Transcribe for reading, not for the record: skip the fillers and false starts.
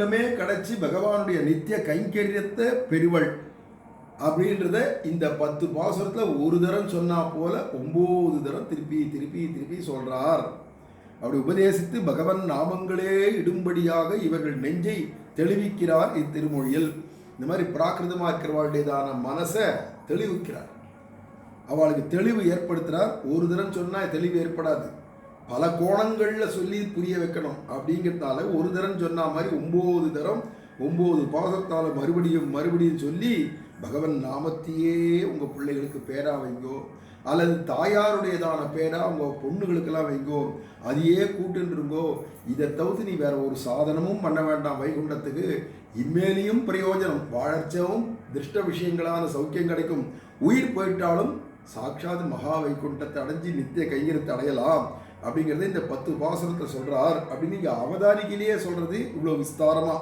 வைகுண்டமே கிடைச்சி பகவானுடைய நித்திய கைங்கரியத்தை பெறுவள் அப்படின்றத இந்த 10 பாசுரத்தில் ஒரு தரம் சொன்னா போல 9 தரம் திருப்பி திருப்பி திருப்பி சொல்றார். அப்படி உபதேசித்து பகவன் நாமங்களே இடும்படியாக இவர்கள் நெஞ்சை தெளிவிக்கிறார் இத்திருமொழியில். இந்த மாதிரி பிராகிருதமாக இருக்கிறவாளுடையதான மனசை தெளிவிக்கிறார், அவளுக்கு தெளிவு ஏற்படுத்துகிறார். ஒரு தரம் சொன்னால் தெளிவு ஏற்படாது, பல கோணங்களில் சொல்லி புரிய வைக்கணும். அப்படிங்கிறதுனால ஒரு தரம் சொன்ன மாதிரி 9 தரம் 9 பாசத்தால் மறுபடியும் மறுபடியும் சொல்லி பகவன் நாமத்தையே உங்கள் பிள்ளைகளுக்கு பேரா வைங்கோ, அல்லது தாயாருடையதான பேரா உங்கள் பொண்ணுகளுக்கெல்லாம் வைங்கோ, அதையே கூட்டுருங்கோ. இதை தவிர்த்து நீ வேற ஒரு சாதனமும் பண்ண வேண்டாம். வைகுண்டத்துக்கு இம்மேலையும் பிரயோஜனம், வாழச்சவும் திருஷ்ட விஷயங்களான சௌக்கியம் கிடைக்கும். உயிர் போயிட்டாலும் சாட்சாத் மகா வைகுண்டத்தை அடைஞ்சி நித்திய கைங்கரத்தை அடையலாம் அப்படிங்கிறத இந்த 10 பாசுரத்தை சொல்றார். அப்படின்னு இங்கே அவதாரிக்கையிலேயே சொல்றது இவ்வளோ விஸ்தாரமா.